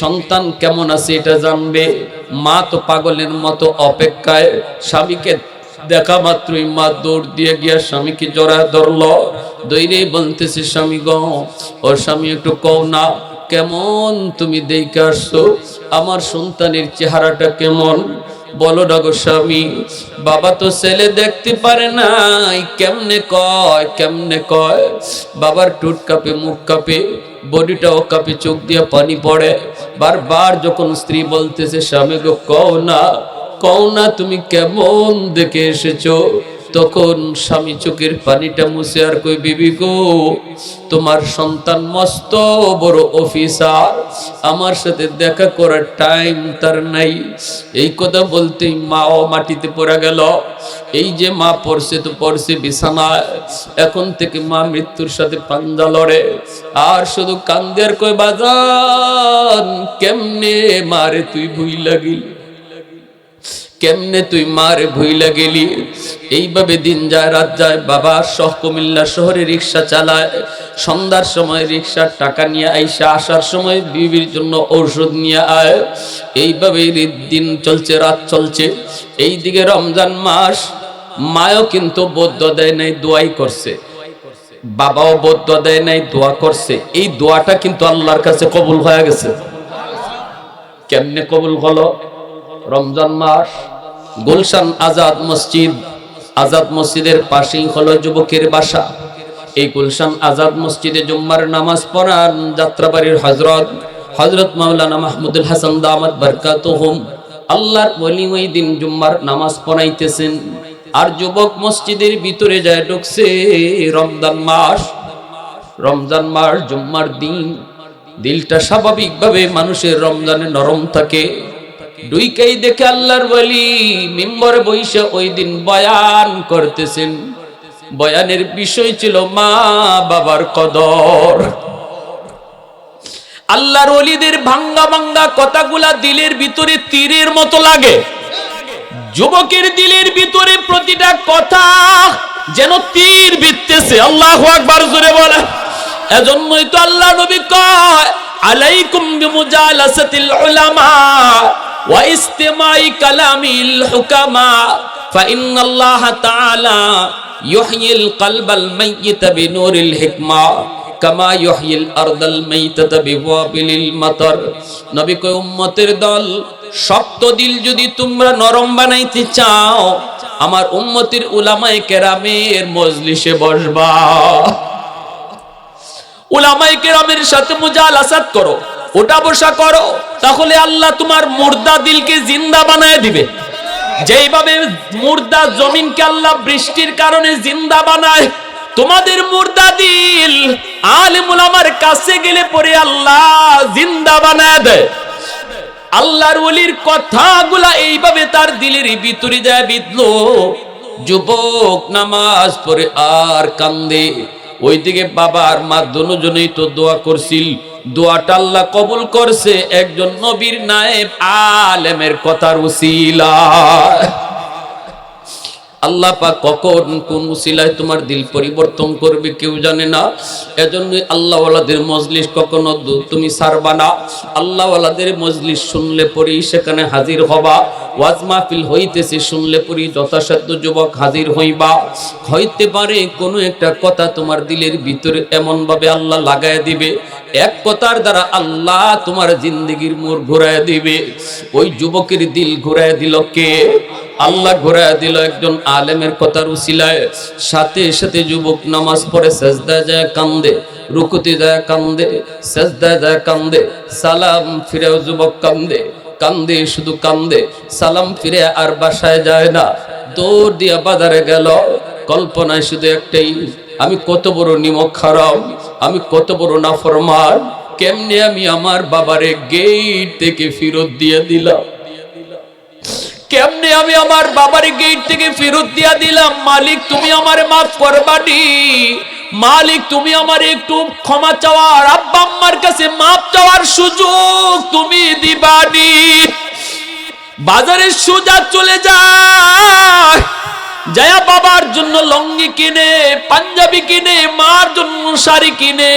সন্তান কেমন আছে এটা জানবে। মা তো পাগলের মতো অপেক্ষায়। স্বামীকে দেখা মাত্রই মা দৌড় দিয়ে গিয়া স্বামীকে জড়ায় ধরল, দৈরে বলতেছে, স্বামী গো, ও স্বামী একটু কও না, কেমন তুমি দেখে আসছো, আমার সন্তানের চেহারাটা কেমন, বলো না গো স্বামী। বাবা তো ছেলে দেখতে পারে নাই, কেমনে কয়, কেমনে কয়। বাবার টুট কাঁপে, মুখ কাঁপে, বডিটাও কাঁপে, চোখ দিয়ে পানি পড়ে। বারবার যখন স্ত্রী বলতেছে, স্বামী গো কও না, কও না তুমি কেমন দেখে এসেছো, তখন স্বামী চোখের পানিটা মুছে আর কই, বিবি গো, তোমার সন্তান মস্ত বড় অফিসার, আমার সাথে দেখা করার টাইম তার নাই। এই কথা বলতেই মাও মাটিতে পড়ে গেল। এই যে মা পড়ছে তো পড়ছে বিছানায়, এখন থেকে মা মৃত্যুর সাথে পাঞ্জা লড়ে, আর শুধু কান্দে আর কই, বাজান কেমনে মারে তুই ভুইলা গেলি, কেমনে তুই মারে ভুইলা গেলি। এইভাবে দিন যায়, রাত যায়। বাবা কুমিল্লা শহরে রিক্সা চালায়, সন্ধ্যার সময় রিক্সার টাকা নিয়ে আইসা, আসার সময় বিবির জন্য ঔষধ নিয়ে আয়। এইভাবে দিন চলছে, রাত চলছে। এইদিকে রমজান মাস, মায়ও কিন্তু বদ্ধ দেয় নাই, দোয়াই করছে, বাবাও বদ্ধ দেয় নাই, দোয়া করছে। এই দোয়াটা কিন্তু আল্লাহর কাছে কবুল হয়ে গেছে। কেমনে কবুল হলো? রমজান মাস, গুলশান আজাদ মসজিদ, আজাদ মসজিদের পাশেই হলো যুবকের বাসা। এই গুলশান আজাদ মসজিদে জুম্মার নামাজ পড়ান যাত্রাবাড়ির হযরত মাওলানা মাহমুদুল হাসান দামাত বারকাতুহুম, আল্লাহর ওলি ওই দিন জুম্মার নামাজ পড়াইতেছেন। আর যুবক মসজিদের ভিতরে যায় ঢুকছে। রমজান মাস, জুম্মার দিন, দিলটা স্বাভাবিকভাবে মানুষের রমজানে নরম থাকে। দুইকেই দেখে আল্লাহর ওলি মিম্বরে বইসা ওই দিন বয়ান করতেছেন। বয়ানের বিষয় ছিল মা বাবার কদর। আল্লাহর ওলিদের ভাঙ্গা ভাঙ্গা কথাগুলা দিলের ভিতরে তীরের মতো লাগে। যুবকের দিলের ভিতরে প্রতিটা কথা যেন তীর বিঁধতেছে। আল্লাহু আকবার, জোরে বলে। এজন্যই তো আল্লাহ নবী কয়, আলাইকুম বিমুজালাসাতিল উলামা ওয়া ইস্তিমাই কালামিল হুকামা ফাইন্নাল্লাহা তাআলা ইউহয়িল কলবাল মাইয়িতা বিনূরিল হিকমা কামা ইউহয়িল আরদাল মাইতাতা বিওয়াবিলিল মাতার। নবী কয়, উম্মতের দল, শক্ত দিল যদি তোমরা নরম বানাইতে চাও, আমার উম্মতের উলামায়ে কেরামের মজলিসে বসবা। উলামায়ে কেরামের সাথে মুজালাসাত করো, ওটা বসা করো, তাহলে আল্লাহ তোমার মুর্দা দিলকে জিন্দা বানায় দিবে। যেইভাবে মুর্দা জমিনকে আল্লাহ বৃষ্টির কারণে জিন্দা বানায়, তোমাদের মুর্দা দিল আলেম উলামার কাছে গেলে পরে আল্লাহ জিন্দা বানায় দেয়। আল্লাহর ওলির কথাগুলা এইভাবে তার দিলের ভিতরে যায় বিধলো। যুবক নামাজ পড়ে আর কান্দে। ওইদিকে বাবা আর মা দুজনেই তো দোয়া করছিল। দোয়াটা আল্লাহ কবুল করছে একজন নবীর নায়েব আলেমের কথার উসিলায়। আল্লাহ পাক কখন কোন উসিলায় তোমার দিল পরিবর্তন করবে কেউ জানে না। এজন্যই আল্লাহওয়ালাদের মজলিস কখনো তুমি ছাড়বা না। আল্লাহওয়ালাদের মজলিস শুনলে পরেই সেখানে হাজির হবা। ওয়াজ মাহফিল হইতেছে শুনলে পরেই যথাসাধ্য যুবক হাজির হইবা। হইতে পারে কোনো একটা কথা তোমার দিলের ভিতরে এমন ভাবে আল্লাহ লাগায় দিবে, এক কথার দ্বারা আল্লাহ তোমার জিন্দেগির মোড় ঘুরায় দিবে। ওই যুবকের দিল ঘুরায় দিল কে? আল্লাহ ঘুরায় দিল একজন আলেমের কথার উসিলায়। সাথে সাথে যুবক নামাজ পড়ে সেজদায় যায় কান্দে, রুকুতে যায় কান্দে, সেজদায় যায় কান্দে, সালাম ফিরেও যুবক কান্দে, কান্দে শুধু কান্দে, সালাম ফিরে আর বাসায় যায় না, দৌড় দিয়া বাজারে গেল। কল্পনায় শুধু একটাই, আমি কত বড় নিমক হারাম, আমি কত বড় নাফরমান, কেমনে আমি আমার বাবারে গেট থেকে ফেরত দিয়ে দিলাম। কেমনে আমি আমার বাবার গেট থেকে ফেরত দিয়া দিলাম, মালিক তুমি আমারে মাফ করবানি, মালিক তুমি আমার একটু ক্ষমা চাওয়ার, আব্বা আম্মার কাছে মাফ চাওয়ার সুযোগ তুমি দিবানি। বাজারে সোজা চলে যায়, যায়া বাবার জন্য লঙ্গি কিনে, পাঞ্জাবি কিনে, মার জন্য শাড়ি কিনে,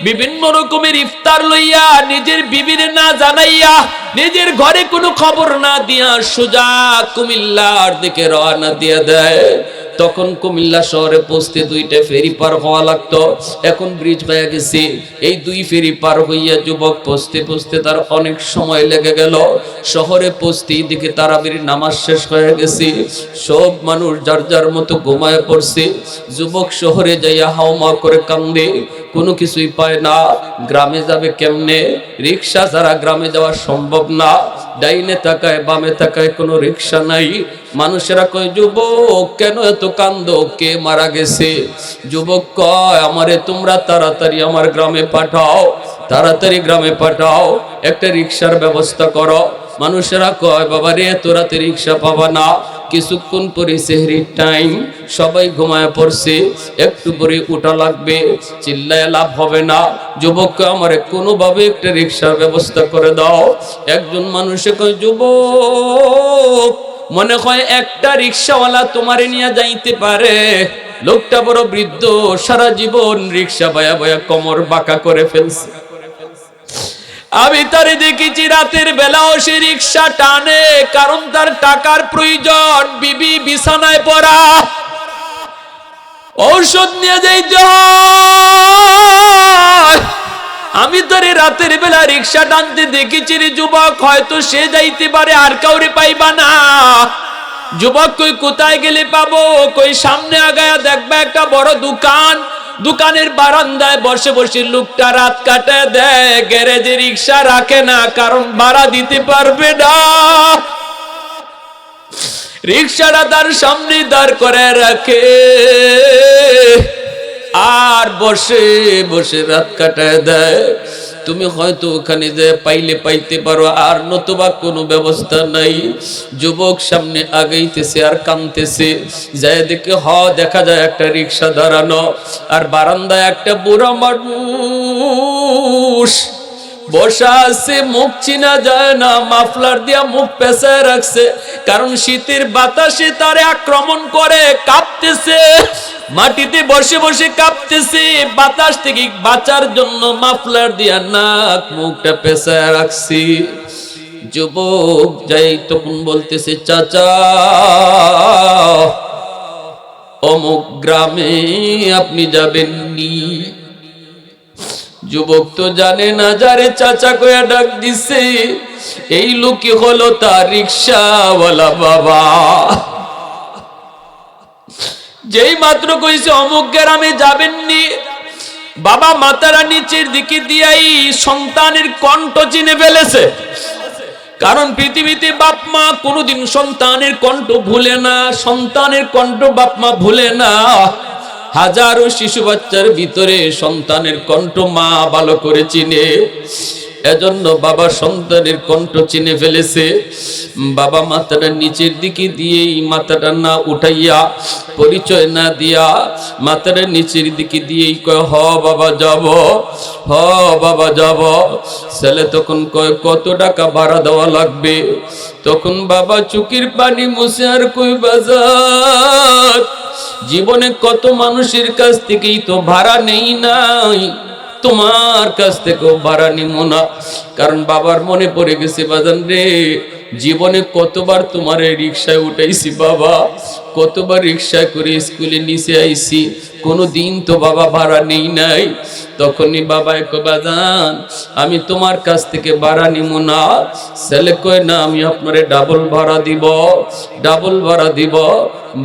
বিভিন্ন রকমের ইফতার লইয়া নিজের বিবিরে না জানাইয়া, নিজের ঘরে কোনো খবর না দিয়া সোজা কুমিল্লার দিকে রওনা দিয়ে দেয়। তখন কুমিল্লা শহরে পৌঁছতে 2টা ফেরি পার হওয়া লাগতো, এখন ব্রিজ হয়ে গেছে। এই 2 ফেরি পার হইয়া যুবক পৌঁছতে পৌঁছতে তার অনেক সময় লেগে গেল। শহরে পৌঁছতেই দিকে তারাবির নামাজ শেষ হয়ে গেছে, সব মানুষ যার যার মতো ঘুমায় পড়ছে। যুবক শহরে যাইয়া হাওমা করে কান্দে, কোনো কিছুই পায় না। গ্রামে যাবে কেমনে? রিক্সা ছাড়া গ্রামে যাওয়া সম্ভব না। ডাইনে তাকায় বামে তাকায়, কোনো রিক্সা নাই। মানুষেরা কয়, যুবক কেন এত কান্দো, কে মারা গেছে? যুবক কয়, আমারে তোমরা তাড়াতাড়ি আমার গ্রামে পাঠাও, তাড়াতাড়ি গ্রামে পাঠাও, একটা রিক্সার ব্যবস্থা করো। মানুষেরা কয়, বাবা রে এত রাতে রিক্সা পাবা না, কিছুক্ষণ পরে সেহরির টাইম, সবাই ঘুমায় পড়ছে, একটু পরে উঠা লাগবে, চিল্লায় লাভ হবে না। যুবককে আমারে কোনোভাবে একটা রিক্সার ব্যবস্থা করে দাও। একজন মানুষে কয়, যুবক মনে হয় একটা রিক্সাওয়ালা তোমারে নিয়ে যাইতে পারে। লোকটা বড় বৃদ্ধ, সারা জীবন রিক্সা বয়া বয়া কোমর বাঁকা করে ফেলছে। আমি তারে দেখেছি রাতের বেলাও সে রিক্সা টানে, কারণ তার টাকার প্রয়োজন, বিবি বিছানায় পড়া, ঔষধ নিয়ে যাইতে হয়। আমি তারে রাতের বেলা রিক্সা টানতে দেখেছি রে যুবক, হয়তো সে যাইতে পারে, আর কাউরে পাইবা না। যুবক কই, কোথায় গেলে পাবো? কই, সামনে আগায়া দেখবা একটা বড় দোকান, দোকানের বারান্দায় বসে বসে লোকটা রাত কাটে দেয়। গ্যারেজে রিক্সা রাখে না, কারণ ভাড়া দিতে পারবে না। রিক্সাটা তার সামনে দাঁড় করে রাখে, আর বসে বসে রাত কাটায় দেয়। তুমি হয়তো ওখানে যে পাইলে পাইতে পারো, আর নতুবা কোনো ব্যবস্থা নাই। যুবক সামনে আগাইতেছে আর কাঁদতেছে, যায় দেখে দেখা যায় একটা রিক্সা দাঁড়ানো, আর বারান্দায় একটা বুড়া মানুষ বসা আছে, মুখ চিনা যায় না, মাফলার দিয়া মুখ পেঁচায় রাখছে, কারণ শীতের বাতাসে তারে আক্রমণ করে, কাঁপতেছে, মাটিতে বসে বসে কাঁপতেছে। বাতাস থেকে বাঁচার জন্য মাফলার দিয়া নাক মুখটা পেঁচায় রাখছি। যুবক যাই তখন বলতেছে, চাচা অমুক গ্রামে আপনি যাবেননি? যুবক তো জানে না, যারে চাচা কয়া ডাক দিছে এই লোকই হলো তার রিক্সাওয়ালা বাবা। যেই মাত্র কইছে অমুক গ্রামে যাবেননি, বাবা মাথারা নিচের দিকে দিয়াই সন্তানের কণ্ঠ চিনে ফেলেছে। কারণ পৃথিবীতে বাপ মা কোনোদিন সন্তানের কণ্ঠ ভুলে না, সন্তানের কণ্ঠ বাপ মা ভুলে না। হাজারো শিশু বাচ্চার ভিতরে সন্তানের কণ্ঠ মা ভালো করে চিনে। এজন্য বাবা সন্তানের কণ্ঠ চিনে ফেলেছে। বাবা মাথাটা নিচের দিকে দিয়েই, মাথাটা না উঠাইয়া, পরিচয় না দিয়া মাথাটা নিচের দিকে দিয়েই কয়, হ বাবা যাব, হ বাবা যাব। ছেলে তখন কয়, কত টাকা ভাড়া দেওয়া লাগবে? তখন বাবা চোখের পানি মুছে আর কই, বাজার জীবনে কত মানুষের কাছ থেকেই তো ভাড়া নেই নাই, তোমার কাছ থেকেও ভাড়া নিব না। কারণ বাবার মনে পড়ে গেছে, বাজান রে জীবনে কতবার তোমার রিক্সায় উঠাইছি বাবা, কতবার রিক্সায় করে স্কুলে নিচে আইছি, কোনোদিন তো বাবা ভাড়া নেই নাই। তখনই বাবা কয়, বাজান আমি তোমার কাছ থেকে ভাড়া নিব না। ছেলে কয়, না আমি আপনারে ডাবল ভাড়া দিব, ডাবল ভাড়া দিব।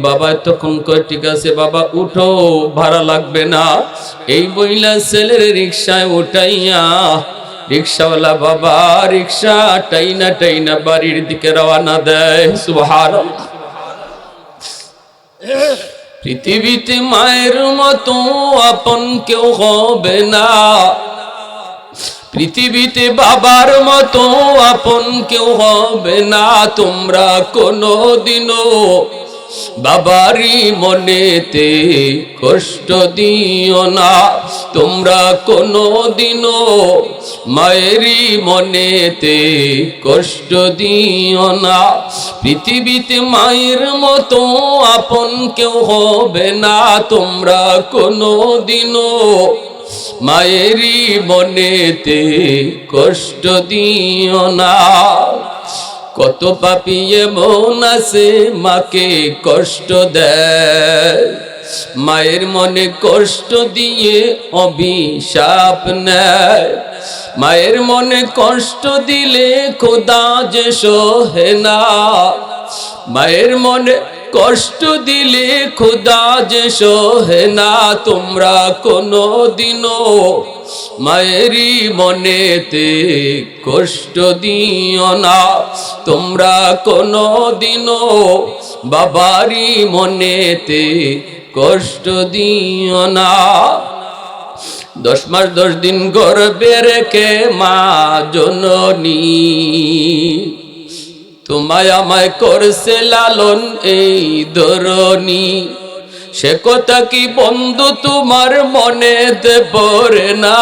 বাবা তখন কয়, ঠিক আছে বাবা উঠো, ভাড়া লাগবে না। এই বইলা ছেলের রিক্সায় উঠাইয়া রিক্সাওয়ালা বাবা রিক্সা টাইনা টাইনা বাড়ির দিকে রওনা দেয়। সুবহানাল্লাহ। পৃথিবীতে মায়ের মতো আপন কেউ হবে না, পৃথিবীতে বাবার মতো আপন কেউ হবে না, তোমরা কোনোদিনও বাবারই মনেতে কষ্ট দিও না, তোমরা কোনোদিনও মায়েরই মনেতে কষ্ট দিও না। পৃথিবীতে মায়ের মতো আপন কেউ হবে না, তোমরা কোনোদিনও মায়েরই মনেতে কষ্ট দিও না। কত পাপী এমন আছে মাকে কষ্ট দেয়, মায়ের মনে কষ্ট দিয়ে অভিশাপ নেয়। মায়ের মনে কষ্ট দিলে খোদা যে সহে না, মায়ের মনে কষ্ট দিলে খোদা যে সহে না। তোমরা কোনোদিনও মায়েরই মনেতে কষ্ট দিও না, তোমরা কোনোদিনও বাবারই মনেতে কষ্ট দিও না। 10 মাস 10 দিন গর্ভে রেখে মা জননী তোমায় আমায় করছে লালন এই ধরনী, সে কথা কি বন্ধু তোমার মনেতে পড়ে না,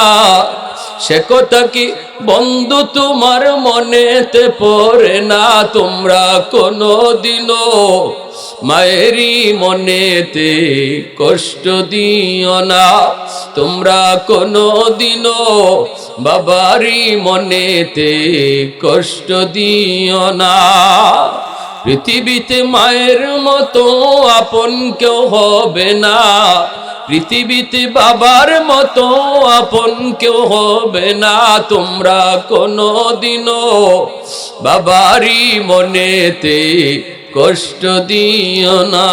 সে কথা কি বন্ধু তোমার মনেতে পড়ে না। তোমরা কোনোদিনও মায়েরই মনেতে কষ্ট দিও না, তোমরা কোনোদিনও বাবারই মনেতে কষ্ট দিও না। পৃথিবীতে মায়ের মতো আপন কেউ হবে না, পৃথিবীতে বাবার মতো আপন কেউ হবে না। তোমরা কোনোদিনও বাবারই মনেতে কষ্ট দিও না।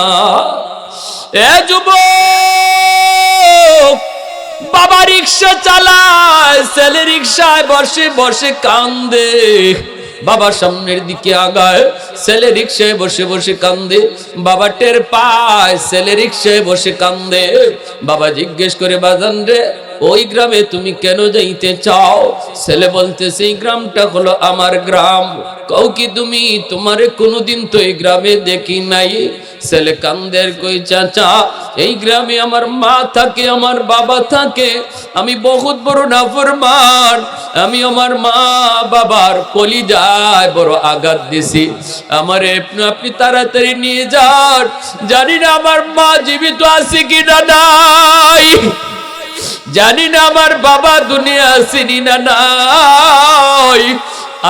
এ যুবক, বাবা রিক্সা চালায়, ছেলে রিক্সায় বসে বসে কান্দে। বাবা সামনের দিকে আগায়, ছেলে রিক্সায় বসে বসে কান্দে। বাবা টের পায়, ছেলে রিক্সায় বসে কান্দে। বাবা জিজ্ঞেস করে, বাজান রে, ওই গ্রামে তুমি কেন যাইতে চাও? ছেলে বলতেছে, এই গ্রামটা হলো আমার গ্রাম। কও কি তুমি? তোমারে কোনোদিন তো এই গ্রামে দেখি নাই। ছেলে কান্দের কই, চাচা এই গ্রামে আমার মা থাকে, আমার বাবা থাকে, আমি বহুত বড় নাফরমান, আমি আমার মা বাবার কলিজায় বড় আঘাত দিছি, আমারে আপনি তাড়াতাড়ি নিয়ে যান, জানি না আমার মা জীবিত আছে কিনা নাই, জানি না আমার বাবা দুনিয়া আসেনি না নাই।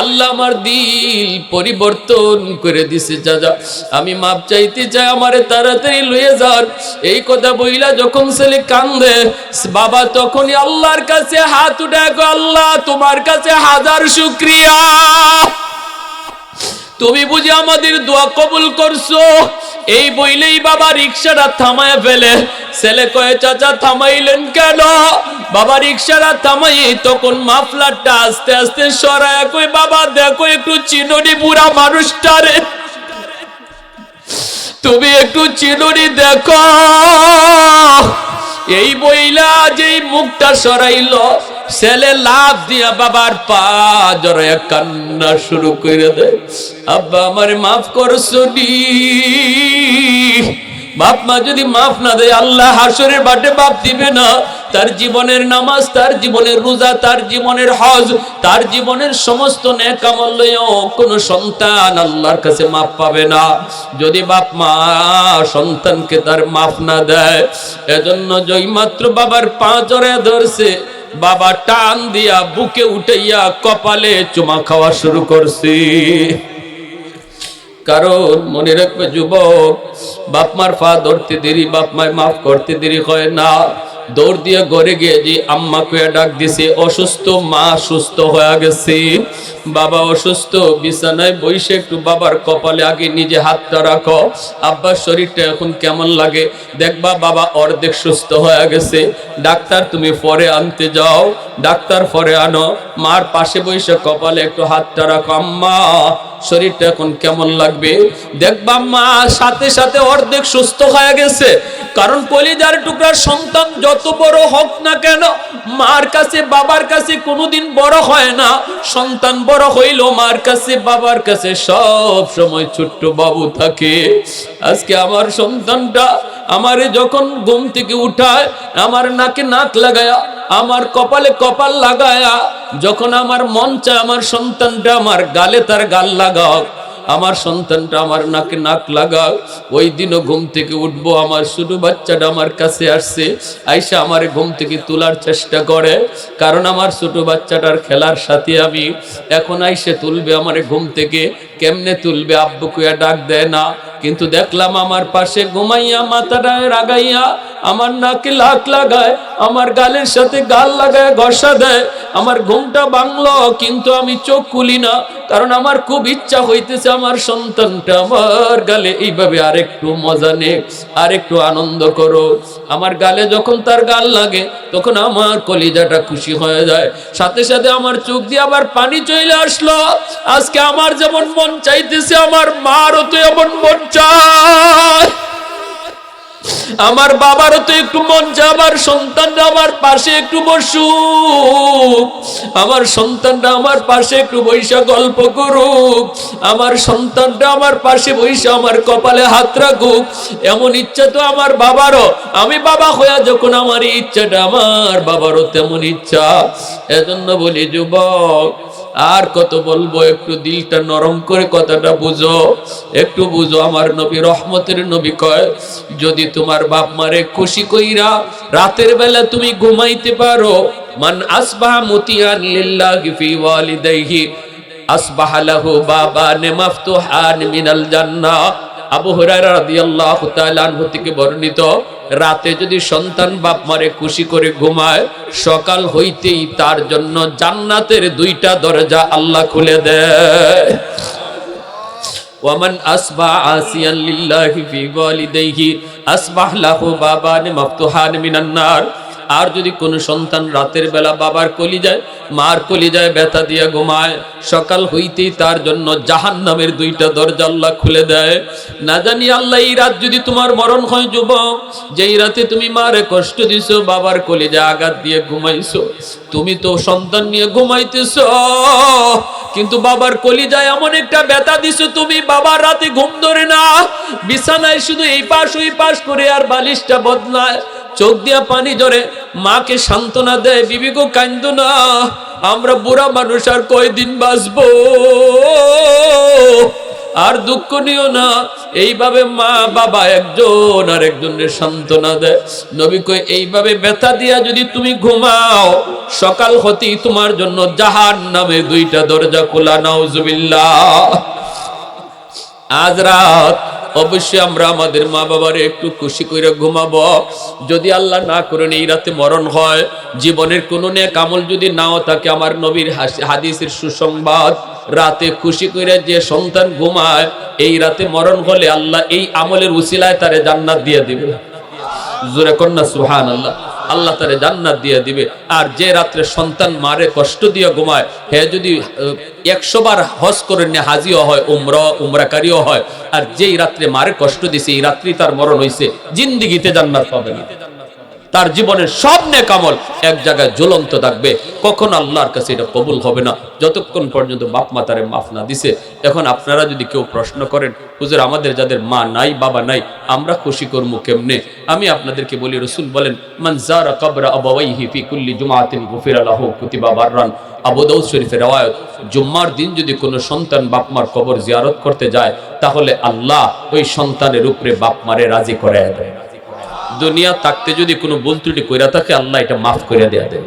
আল্লাহ আমার দিল পরিবর্তন করে দিছে, চাচা আমি মাপ চাইতে চাই, আমারে তাড়াতাড়ি লয়ে যান। এই কথা বইলা যখন ছেলে কান্দে, বাবা তখনই আল্লাহর কাছে হাত উঠায়, আল্লাহ তোমার কাছে হাজার শুকরিয়া, তুমি বুঝি আমাদের দোয়া কবুল করছো। এই বইলেই বাবা রিক্সাটা থামায় ফেলে। ছেলে কয়ে, চাচা থামাইলেন কেন? বাবা রিক্সাটা থামাই তখন মাফলারটা আস্তে আস্তে সরায় কই, বাবা দেখো একটু চিনুনি বুড়া মানুষটারে, তুমি একটু চিনুনি দেখো। এই বইলা যেই মুখটা সরাইল, ছেলে লাভ দিয়া বাবার পা জড়াইয়া কান্না শুরু করে দেয়, আব্বা আমারে মাফ করছো নি? বাপ মা যদি মাফ না দেয়, আল্লাহ হাসরের বাটে বাপ দিবে না। তার জীবনের নামাজ, তার জীবনের রোজা, তার জীবনের হজ, তার জীবনের সমস্ত নেক আমল লইও কোন সন্তান আল্লাহর কাছে মাফ পাবে না, যদি বাপ মা সন্তানকে তার মাফ না দেয়। এজন্য যেই মাত্র বাবার পা জড়ায় ধরছে, বাবা টান দিয়া বুকে উঠাইয়া কপালে চুমা খাওয়া শুরু করছে। কারণ মনে রাখবে যুবক, বাপ মার পা ধরতে দেরি, বাপ মায় মাফ করতে দেরি হয় না। দৌড় দিয়ে ঘরে গিয়ে যে আম্মা কয়ে ডাক দিছে, অসুস্থ মা সুস্থ হয়ে গেছে। বাবা অসুস্থ, বিছানায় বসে একটু বাবার কপালে আগে নিজে হাতটা রাখো, আব্বার শরীরটা এখন কেমন লাগে দেখবা, বাবা অর্ধেক সুস্থ হয়ে গেছে, ডাক্তার তুমি পরে আনতে যাও। ডাক্তার পরে আনো। মার পাশে বসে কপালে একটু হাতটা রাখো, আম্মা শরীরটা এখন কেমন লাগবে? দেখবা মা সাথে সাথে অর্ধেক সুস্থ হয়ে গেছে। কারণ কলিজার টুকরার সন্তান যত বড় হোক না কেন, মার কাছে বাবার কাছে কোনোদিন বড় হয় না। সন্তান বড় হইল মার কাছে বাবার কাছে সব সময় ছোট্ট বাবু থাকে। আজকে আমার সন্তানটা আমারে যখন ঘুম থেকে উঠায়, আমার নাকে নাক লাগায়া, আমার কপালে কপাল লাগায়া, যখন আমার মন চায় আমার সন্তানটা আমার গালে তার গাল লাগাও, আমার সন্তানটা আমার নাকে নাক লাগাও, ওই দিনও ঘুম থেকে উঠবো। আমার ছোট বাচ্চাটা আমার কাছে আসছে, আইসা আমার ঘুম থেকে তোলার চেষ্টা করে, কারণ আমার ছোট বাচ্চাটার খেলার সাথে আমি। এখন আইসে তুলবে আমার ঘুম থেকে, কেমনে তুলবে আব্বু কুয়া ডাক দেয় না। কিন্তু দেখলাম আমার পাশে ঘুমাইয়া মাথাটা রাগাইয়া আমার নাকে লাক লাগায়, আমার গালের সাথে গাল লাগায় ঘষা দেয়। আমার ঘুমটা ভাঙলো, কিন্তু আমি চোখ খুলি না, কারণ আমার খুব ইচ্ছা হইতেছে আমার সন্তানটা আমার গালে এইভাবে আরেকটু মজা নে, আরেকটু আনন্দ করো। আমার গালে যখন তার গাল লাগে তখন আমার কলিজাটা খুশি হয়ে যায়, সাথে সাথে আমার চোখ দিয়ে আবার পানি চলে আসলো। আজকে আমার যেমন মন চাইতেছে আমার মারও তো এমন মন চায়, আমার বাবারও তো একটু মন চায় আমার সন্তানরা আমার পাশে একটু বসুক, আমার সন্তানরা আমার পাশে একটু বৈশা গল্প করুক, আমার সন্তানটা আমার পাশে বৈশা আমার কপালে হাত রাখুক। এমন ইচ্ছা তো আমার বাবারও। আমি বাবা হইয়া যখন আমার ইচ্ছাটা, আমার বাবারও তেমন ইচ্ছা। এজন্য বলি যুবক, আর কত বলবো, একটু দিলটা নরম করে কথাটা বুঝো, একটু বুঝো। আমার নবী রহমতের নবী কয়, যদি তোমার বাপ মারে খুশি কইরা রাতের বেলা তুমি ঘুমাইতে পারো, মান আসবাহা মুতিয়ান লিল্লাহি ফি ওয়ালিদাইহি আসবাহা লাহু বাবান মাফতুহান মিনাল জান্নাহ। আবু হুরায়রা রাদিয়াল্লাহু তাআলা আনহু থেকে বর্ণিত, রাতে যদি সন্তান বাপ মারে খুশি করে ঘুমায়, সকাল হইতেই তার জন্য জান্নাতের দুইটা দরজা আল্লাহ খুলে দেয়। ওয়ামান আসবা আসিয়ান লিল্লাহি ফি ওয়ালিদাইহি আসবাহ লাহু বাবান মাফতুহান মিনান নার। আর যদি কোনো সন্তান রাতের বেলা বাবার কলিজায় মার কলিজায় ব্যথা দিয়ে ঘুমায়, সকাল হইতেই তার জন্য জাহান্নামের দুইটা দরজা আল্লাহ খুলে দেয়। না জানি আল্লাহ এই রাত যদি তোমার মরণ হয় যুবক, যেই রাতে তুমি মারে কষ্ট দিছো, বাবার কলিজায় আঘাত দিয়ে ঘুমাইছো, তুমি তো সন্তান নিয়ে ঘুমাইতেছো, কিন্তু বাবার কলিজায় এমন একটা ব্যথা দিছো, তুমি বাবার রাতে ঘুম ধরে না, বিছানায় শুধু এই পাশ ওই পাশ করে আর বালিশটা বদলায়, চোখ দিয়া পানি ঝরে, মাকে সান্ত্বনা দেয়, বিবি গো কান্দো না, আমরা বুড়া মানুষ আর কয়দিন বাঁচবো, আর দুঃখ নিও না। এইভাবে মা বাবা একজন আর একজনের সান্ত্বনা দেয়। নবী কয়, এইভাবে ব্যথা দিয়া যদি তুমি ঘুমাও, সকাল হতেই তোমার জন্য জাহান্নামের দুইটা দরজা খোলা। নাউজুবিল্লাহ। আজ রাত অবশ্যই আমরা আমাদের মা বাবারে একটু খুশি করে ঘুমাবো। যদি আল্লাহ না করেন এই রাতে মরণ হয়, জীবনের কোনো নেক আমল যদি নাও থাকে, আমার নবীর হাদিসের সুসংবাদ, রাতে খুশি করে যে সন্তান ঘুমায়, এই রাতে মরণ হলে আল্লাহ এই আমলের উসিলায় তারে জান্নাত দিয়ে দিবে। জোরে কন্যা সুবহানাল্লাহ। আল্লাহ তারে জান্নাত দিয়ে দিবে। আর যে রাত্রে সন্তান মারে কষ্ট দিয়ে ঘুমায়, হে যদি 100 বার হজ করে নিয়ে হাজিও হয়, উমরাকারীও হয়, আর যেই রাত্রে মারে কষ্ট দিছে, এই রাত্রি তার মরণ হইছে, জিন্দেগিতে জান্নাত পাবে না। তার জীবনের সব নেক আমল এক জায়গায় জ্বলন্ত থাকবে, কখন আল্লাহর কাছে এটা কবুল হবে না, যতক্ষণ পর্যন্ত বাপ মা তারে মাফ না দিছে। এখন আপনারা যদি কেউ প্রশ্ন করেন, হুজুর আমাদের যাদের মা নাই বাবা নাই, আমরা খুশি করবো কেমনে? আমি আপনাদেরকে বলি, রাসূল বলেন, মান যারা কবরা আবাওয়াইহি ফি কুল্লি জুমআতিন গুফিরা লাহু কুতিবা বাররান। আবু দাউদ শরীফের রওয়ায়াত, জুম্মার দিন যদি কোনো সন্তান বাপ মার কবর জিয়ারত করতে যায়, তাহলে আল্লাহ ওই সন্তানের উপরে বাপ মারে রাজি করায় দেয়। দুনিয়া থাকতে যদি কোনো ভুল ত্রুটি কইরা থাকে, আল্লাহ এটা মাফ করে দেয়া দেয়।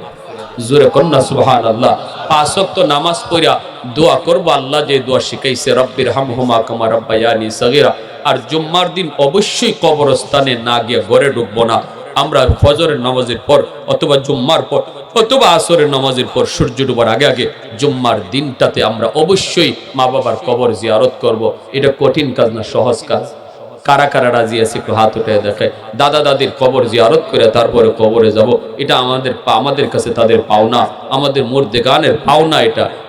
জোরে কন্যা সুবহানাল্লাহ। 5 ওয়াক্ত নামাজ পড়া দোয়া করব, আল্লাহ যে দোয়া শিখাইছে, রব্বির হামহুমা কামা রাব্বায়ানি সগীরা। আর জুম্মার দিন অবশ্যই কবরস্থানে না গিয়ে ঘরে ঢুকবো না। আমরা ফজরের নামাজের পর অথবা জুম্মার পর অথবা আসরের নামাজের পর সূর্য ডুবার আগে আগে জুম্মার দিনটাতে আমরা অবশ্যই মা বাবার কবর জিয়ারত করব। এটা কঠিন কাজ না, সহজ কাজ। কারা কারা রাজি আছে একটু হাত উঠে দেখে। দাদা দাদির কবর জিয়ারত করে তারপরে কবরে যাব, এটা আমাদের কাছে তাদের পাওনা, আমাদের মুর্দেগানের পাওনা,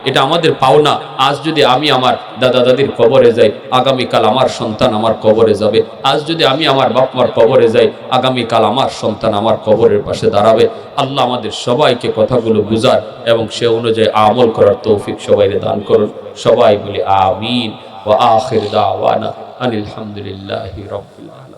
এটা আমাদের পাওনা। আজ যদি আমি আমার দাদা দাদির কবরে যাই, আগামীকাল আমার সন্তান আমার কবরে যাবে। আজ যদি আমি আমার বাপ মার কবরে যাই, আগামীকাল আমার সন্তান আমার কবরের পাশে দাঁড়াবে। আল্লাহ আমাদের সবাইকে কথাগুলো বুঝার এবং সে অনুযায়ী আমল করার তৌফিক সবাইকে দান করুন। সবাই বলি আমিন। ওয়া আখির দাওয়ানা আনিল হামদুলিল্লাহি রাব্বিল আলামিন।